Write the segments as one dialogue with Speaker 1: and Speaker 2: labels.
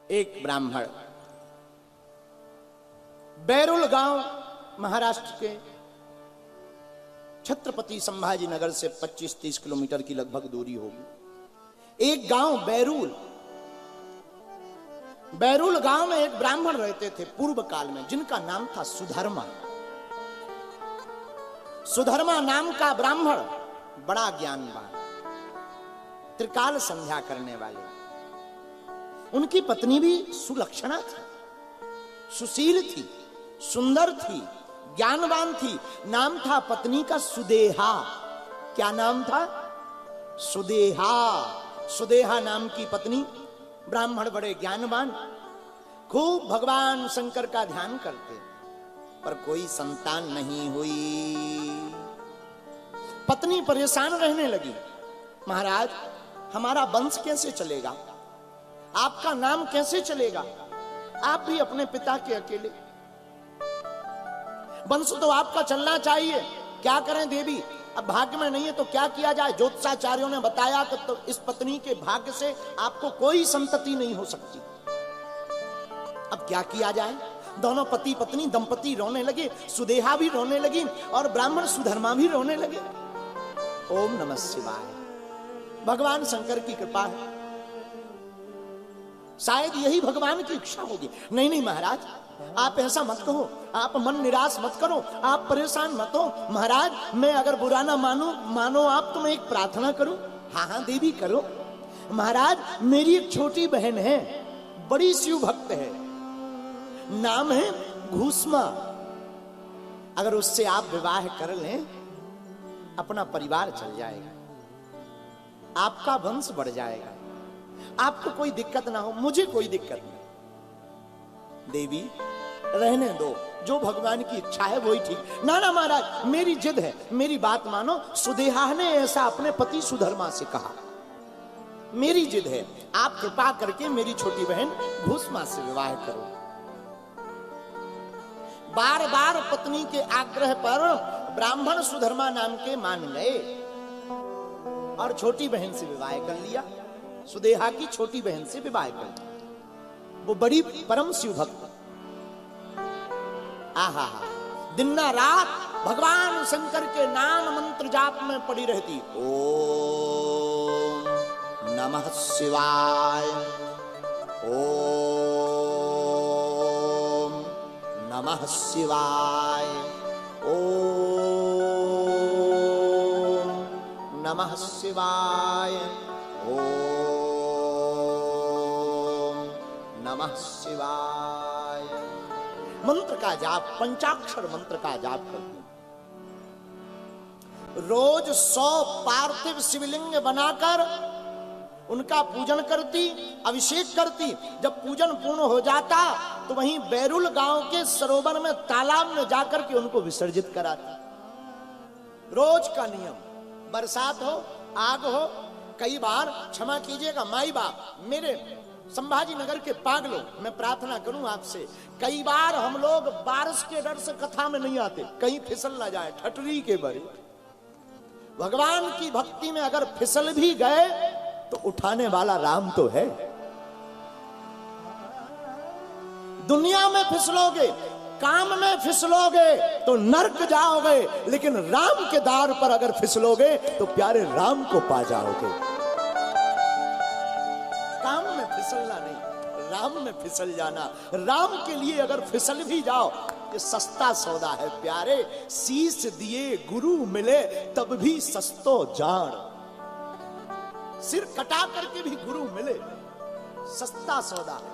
Speaker 1: एक ब्राह्मण बैरुल गांव महाराष्ट्र के छत्रपति संभाजी नगर से 25-30 किलोमीटर की लगभग दूरी होगी। एक गांव बैरुल गांव में एक ब्राह्मण रहते थे पूर्व काल में, जिनका नाम था सुधर्मा। सुधर्मा नाम का ब्राह्मण बड़ा ज्ञानवान, त्रिकाल संध्या करने वाले। उनकी पत्नी भी सुलक्षणा थी, सुशील थी, सुंदर थी, ज्ञानवान थी। नाम था पत्नी का सुदेहा। क्या नाम था? सुदेहा। सुदेहा नाम की पत्नी। ब्राह्मण बड़े ज्ञानवान, खूब भगवान शंकर का ध्यान करते, पर कोई संतान नहीं हुई। पत्नी परेशान रहने लगी। महाराज, हमारा वंश कैसे चलेगा? आपका नाम कैसे चलेगा? आप भी अपने पिता के अकेले, वंश तो आपका चलना चाहिए। क्या करें देवी, अब भाग्य में नहीं है तो क्या किया जाए? ज्योतिषाचार्यों ने बताया कि तो इस पत्नी के भाग्य से आपको कोई संतति नहीं हो सकती। अब क्या किया जाए? दोनों पति पत्नी दंपति रोने लगे, सुदेहा भी रोने लगी और ब्राह्मण सुधर्मा भी रोने लगे। ओम नमः शिवाय। भगवान शंकर की कृपा है, शायद यही भगवान की इच्छा होगी। नहीं नहीं महाराज, आप ऐसा मत कहो, आप मन निराश मत करो, आप परेशान मत हो। महाराज, मैं अगर बुरा ना मानो आप तो मैं एक प्रार्थना करूं। हाँ हाँ देवी करो। महाराज, मेरी एक छोटी बहन है, बड़ी शिव भक्त है, नाम है घूसमा। अगर उससे आप विवाह कर लें, अपना परिवार चल जाएगा, आपका वंश बढ़ जाएगा, आपको कोई दिक्कत ना हो, मुझे कोई दिक्कत नहीं। देवी रहने दो, जो भगवान की इच्छा है वही ठीक। ना ना महाराज, मेरी जिद है, मेरी बात मानो। सुदेहा ने ऐसा अपने पति सुधर्मा से कहा, मेरी जिद है, आप कृपा करके मेरी छोटी बहन घूसमा से विवाह करो। बार बार पत्नी के आग्रह पर ब्राह्मण सुधर्मा नाम के मान गए और छोटी बहन से विवाह कर लिया। सुदेहा की छोटी बहन से विवाह कर लिया। वो बड़ी परम शिव भक्त, आहा, दिन रात भगवान शंकर के नाम मंत्र जाप में पड़ी रहती। ओम नमः शिवाय, ओम नमः शिवाय, ओम नमः शिवाय, ओम नमः शिवाय। मंत्र का जाप, पंचाक्षर मंत्र का जाप करती। रोज 100 पार्थिव शिवलिंग बनाकर उनका पूजन करती, अभिषेक करती। जब पूजन पूर्ण हो जाता तो वहीं बैरुल गांव के सरोवर में, तालाब में जाकर के उनको विसर्जित कराती। रोज का नियम। बरसात हो, आग हो, कई बार, क्षमा कीजिएगा माई बाप, मेरे संभाजी नगर के पागलों, मैं प्रार्थना करूं आपसे, कई बार हम लोग बारिश के डर से कथा में नहीं आते, कहीं फिसल ना जाए, ठटरी के बड़े। भगवान की भक्ति में अगर फिसल भी गए तो उठाने वाला राम तो है। दुनिया में फिसलोगे, काम में फिसलोगे तो नर्क जाओगे, लेकिन राम के द्वार पर अगर फिसलोगे तो प्यारे राम को पा जाओगे। काम में फिसलना नहीं, राम में फिसल जाना। राम के लिए अगर फिसल भी जाओ, ये सस्ता सौदा है प्यारे। शीश दिए गुरु मिले तब भी सस्तो जान। सिर कटा करके भी गुरु मिले, सस्ता सौदा है।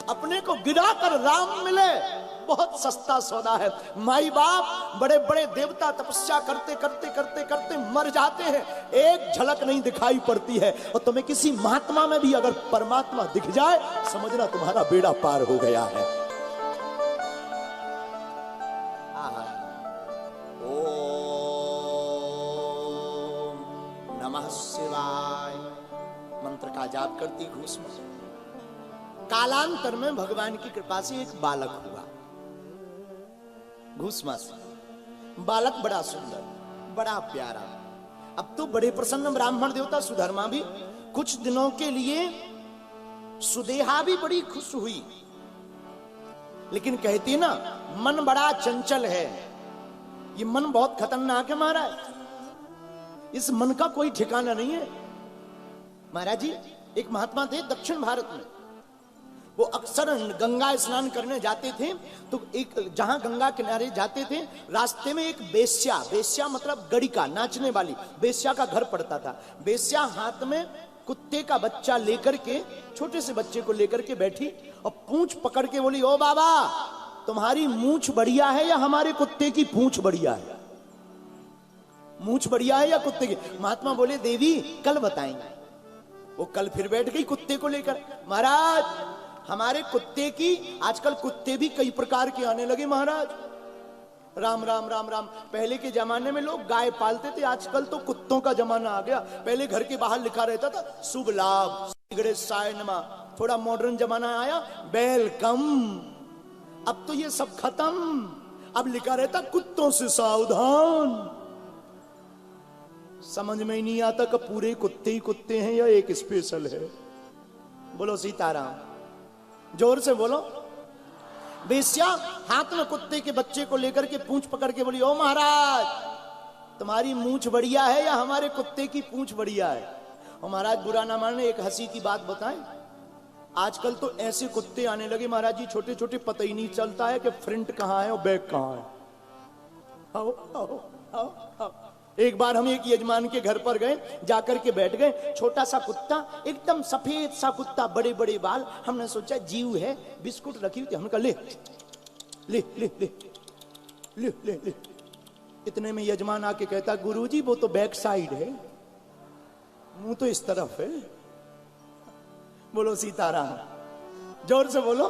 Speaker 1: अपने को गिरा कर राम मिले, बहुत सस्ता सौदा है। माई बाप बड़े बड़े देवता तपस्या करते करते करते करते मर जाते हैं, एक झलक नहीं दिखाई पड़ती है। और तुम्हें किसी महात्मा में भी अगर परमात्मा दिख जाए, समझना तुम्हारा बेड़ा पार हो गया है। ओम नमः शिवाय मंत्र का जाप करती घूसमा। कालांतर में भगवान की कृपा से एक बालक हुआ घूसमा से। बालक बड़ा सुंदर, बड़ा प्यारा। अब तो बड़े प्रसन्न ब्राह्मण देवता सुधर्मा भी कुछ दिनों के लिए सुदेहा भी बड़ी खुश हुई, लेकिन कहती ना मन बड़ा चंचल है, ये मन बहुत खतरनाक है महाराज, इस मन का कोई ठिकाना नहीं है। महाराज जी एक महात्मा थे दक्षिण भारत में, वो अक्सर गंगा स्नान करने जाते थे, तो एक जहां गंगा किनारे जाते थे रास्ते में एक बेश्या, बेश्या मतलब गड़िका, नाचने वाली बेश्या का घर पड़ता था। बेश्या हाथ में कुत्ते का बच्चा लेकर के, छोटे से बच्चे को लेकर के बैठी और पूंछ पकड़ के बोली, ओ बाबा तुम्हारी मूंछ बढ़िया है या हमारे कुत्ते की पूंछ बढ़िया है? मूंछ बढ़िया है या कुत्ते की? महात्मा बोले देवी कल बताएंगे। वो कल फिर बैठ गई कुत्ते को लेकर। महाराज हमारे कुत्ते की, आजकल कुत्ते भी कई प्रकार के आने लगे महाराज। राम राम राम राम। पहले के जमाने में लोग गाय पालते थे, आजकल तो कुत्तों का जमाना आ गया। पहले घर के बाहर लिखा रहता था शुभ लाभ, सायनमा। थोड़ा मॉडर्न जमाना आया, वेलकम। अब तो ये सब खत्म, अब लिखा रहता कुत्तों से सावधान। समझ में ही नहीं आता कि पूरे कुत्ते ही कुत्ते हैं या एक स्पेशल है। बोलो सीताराम, जोर से बोलो। बेश्या हाथ में कुत्ते के बच्चे को लेकर के पूंछ पकड़ के बोली, ओ महाराज तुम्हारी मूंछ बढ़िया है या हमारे कुत्ते की पूंछ बढ़िया है? और महाराज बुरा ना माने, एक हंसी की बात बताएं, आजकल तो ऐसे कुत्ते आने लगे महाराज जी, छोटे छोटे पता ही नहीं चलता है कि फ्रंट कहां है और बैक कहां है। आओ आओ आओ आओ। एक बार हम एक यजमान के घर पर गए, जाकर के बैठ गए, छोटा सा कुत्ता, एकदम सफेद सा कुत्ता, बड़े बड़े बाल। हमने सोचा जीव है, बिस्कुट रखी हुई थी, हमने कहा ले ले ले ले ले ले ले। इतने में यजमान आके कहता, गुरुजी वो तो बैक साइड है, मुंह तो इस तरफ है। बोलो सीताराम, जोर से बोलो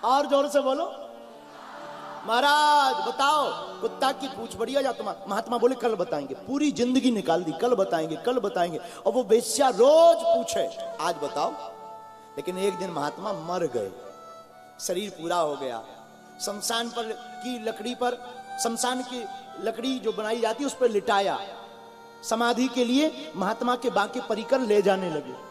Speaker 1: और जोर से बोलो। महाराज बताओ कुत्ता की पूंछ बढ़िया या तुम्हारा? महात्मा बोले कल बताएंगे। पूरी जिंदगी निकाल दी, कल बताएंगे कल बताएंगे। और वो बेश्या रोज पूछे आज बताओ। लेकिन एक दिन महात्मा मर गए, शरीर पूरा हो गया। शमशान पर की लकड़ी पर, शमशान की लकड़ी जो बनाई जाती है उस पर लिटाया, समाधि के लिए महात्मा के बाकी परिकर ले जाने लगे।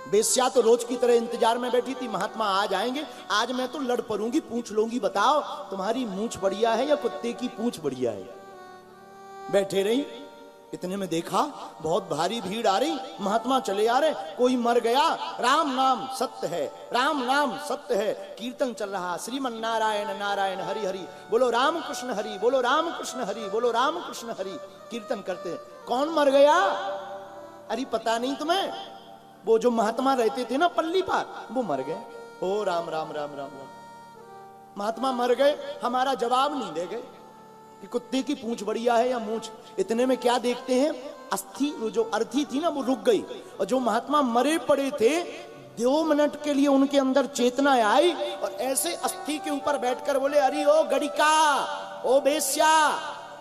Speaker 1: बेश्या तो रोज की तरह इंतजार में बैठी थी, महात्मा आ जाएंगे, आज मैं तो लड़ पड़ूंगी, पूछ लूंगी बताओ तुम्हारी मूंछ बढ़िया है या कुत्ते की पूंछ बढ़िया है? बैठे रही। इतने में देखा बहुत भारी भीड़ आ रही, महात्मा चले आ रहे, कोई मर गया। राम नाम सत्य है, राम नाम सत्य है। कीर्तन चल रहा, श्रीमन नारायण नारायण हरि हरि, बोलो राम कृष्ण हरि, बोलो राम कृष्ण हरि, बोलो राम कृष्ण हरि। कीर्तन करते, कौन मर गया? अरे पता नहीं तुम्हें? वो जो महात्मा रहते थे ना पल्ली पार, वो मर गए। ओ राम राम राम राम राम। महात्मा मर गए, हमारा जवाब नहीं दे गए कि कुत्ते की पूंछ बढ़िया है या मूंछ। इतने में क्या देखते हैं, अस्थि जो अर्थी थी ना वो रुक गई, और जो महात्मा मरे पड़े थे 2 मिनट के लिए उनके अंदर चेतना आई, और ऐसे अस्थि के ऊपर बैठकर बोले, अरे ओ गड़िका, ओ बेश्या,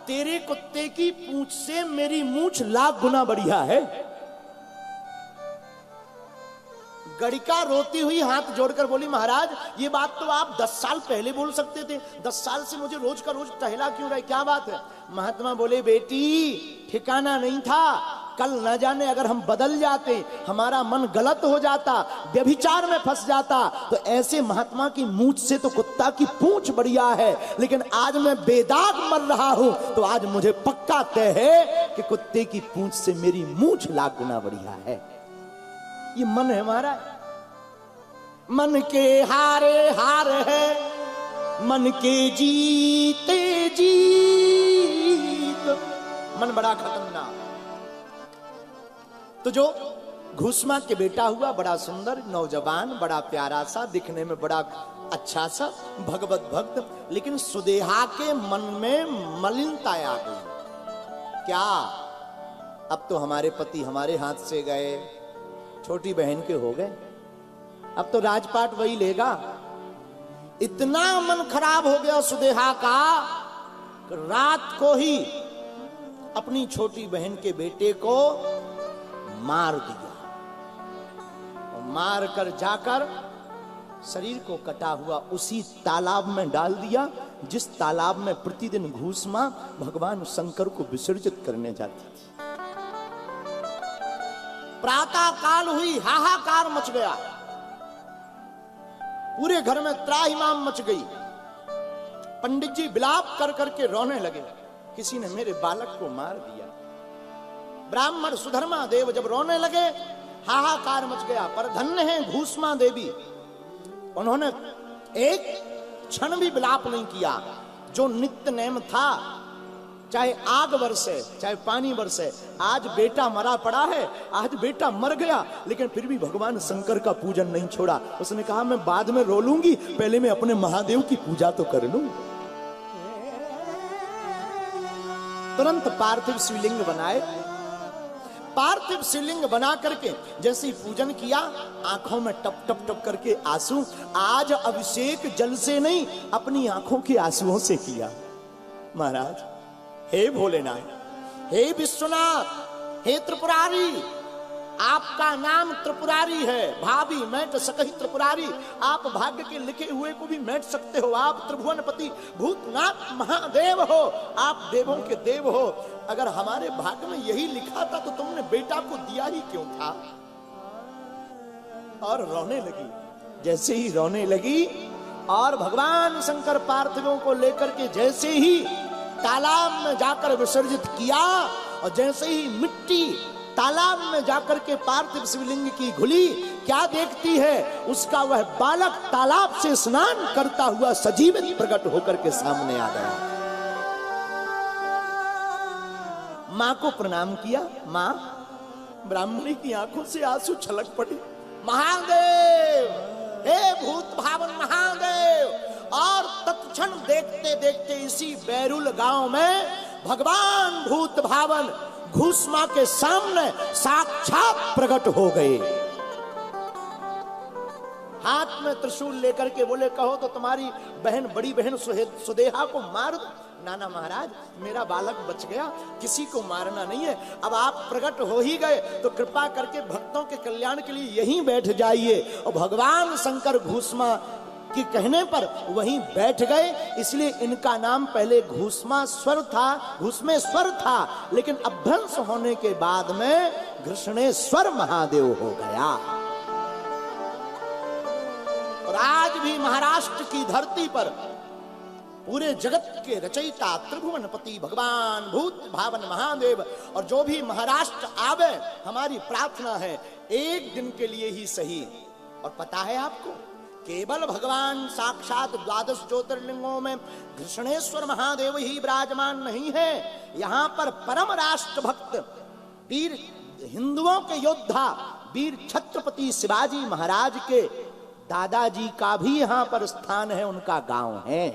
Speaker 1: तेरे कुत्ते की पूंछ से मेरी मूंछ लाख गुना बढ़िया है। गड़िका रोती हुई हाथ जोड़कर बोली, महाराज ये बात तो आप 10 साल पहले बोल सकते थे, 10 साल से मुझे रोज का रोज टहला क्यों रहे, क्या बात है? महात्मा बोले, बेटी ठिकाना नहीं था, कल न जाने अगर हम बदल जाते, हमारा मन गलत हो जाता, व्यभिचार में फंस जाता, तो ऐसे महात्मा की मूंछ से तो कुत्ता की पूंछ बढ़िया है, लेकिन आज मैं बेदाग मर रहा हूं, तो आज मुझे पक्का तय है कि कुत्ते की पूंछ से मेरी मूंछ लाख गुना बढ़िया है। ये मन है हमारा, मन के हारे हार है, मन के जीते जीत। मन बड़ा खतरनाक। तो जो घुसमा के बेटा हुआ, बड़ा सुंदर नौजवान, बड़ा प्यारा सा, दिखने में बड़ा अच्छा सा, भगवत भक्त, लेकिन सुदेहा के मन में मलिनता आ गई। क्या अब तो हमारे पति हमारे हाथ से गए, छोटी बहन के हो गए, अब तो राजपाट वही लेगा। इतना मन खराब हो गया सुदेहा का, रात को ही अपनी छोटी बहन के बेटे को मार दिया, और मार कर जाकर शरीर को कटा हुआ उसी तालाब में डाल दिया, जिस तालाब में प्रतिदिन घूसमा भगवान शंकर को विसर्जित करने जाती थी। प्रातः काल हुई, हाहाकार मच गया। पूरे घर में त्राहिमाम मच गई। पंडित जी विलाप कर करके रोने लगे, किसी ने मेरे बालक को मार दिया। ब्राह्मण सुधर्मा देव जब रोने लगे, हाहाकार मच गया। पर धन्य है घूसमा देवी, उन्होंने एक क्षण भी विलाप नहीं किया। जो नित्य नेम था, चाहे आग बरसे चाहे पानी बरसे, आज बेटा मरा पड़ा है, आज बेटा मर गया, लेकिन फिर भी भगवान शंकर का पूजन नहीं छोड़ा। उसने कहा मैं बाद में रो लूंगी, पहले मैं अपने महादेव की पूजा तो कर लूं। तुरंत पार्थिव शिवलिंग बनाए। पार्थिव शिवलिंग बना करके जैसे ही पूजन किया, आंखों में टप टप टप करके आंसू। आज अभिषेक जल से नहीं, अपनी आंखों के आंसुओं से किया। महाराज, हे भोलेनाथ, हे विश्वनाथ, हे त्रिपुरारी, आपका नाम त्रिपुरारी है। भाभी मैट सकही त्रिपुरारी, आप भाग्य के लिखे हुए को भी मैट सकते हो। आप त्रिभुवनपति भूतनाथ महादेव हो, आप देवों के देव हो। अगर हमारे भाग्य में यही लिखा था तो तुमने बेटा को दिया ही क्यों था? और रोने लगी। जैसे ही रोने लगी और भगवान शंकर पार्थिवों को लेकर के जैसे ही तालाब में जाकर विसर्जित किया, और जैसे ही मिट्टी तालाब में जाकर के पार्थिव शिवलिंग की घुली, क्या देखती है? उसका वह बालक तालाब से स्नान करता हुआ सजीवित प्रकट होकर के सामने आ गया। मां को प्रणाम किया। मां, ब्राह्मणी की आंखों से आंसू छलक पड़े। महादेव, हे भूत भावन महादेव। और तत्क्षण देखते देखते इसी बैरुल गांव में भगवान भूत भावन घूसमा के सामने साक्षात प्रकट हो गए। हाथ में त्रिशूल लेकर के बोले, कहो तो तुम्हारी बहन, बड़ी बहन सुदेहा को मार दो। नाना महाराज, मेरा बालक बच गया, किसी को मारना नहीं है। अब आप प्रकट हो ही गए तो कृपा करके भक्तों के कल्याण के लिए यहीं बैठ जाइए। और भगवान शंकर घूसमा के कहने पर वहीं बैठ गए। इसलिए इनका नाम पहले घूसमेश्वर था, लेकिन अभ्रंश होने के बाद में घृष्णेश्वर महादेव हो गया। और आज भी महाराष्ट्र की धरती पर पूरे जगत के रचयिता त्रिभुवनपति भगवान भूत भावन महादेव, और जो भी महाराष्ट्र आवे, हमारी प्रार्थना है एक दिन के लिए ही सही। और पता है आपको, केवल भगवान साक्षात 12 ज्योतिर्लिंगों में घृष्णेश्वर महादेव ही विराजमान नहीं है। यहाँ पर परम राष्ट्र भक्त, वीर हिंदुओं के योद्धा, वीर छत्रपति शिवाजी महाराज के दादाजी का भी यहाँ पर स्थान है, उनका गांव है।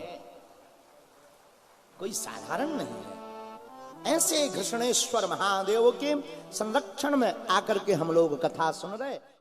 Speaker 1: कोई साधारण नहीं है। ऐसे घृष्णेश्वर महादेव के संरक्षण में आकर के हम लोग कथा सुन रहे।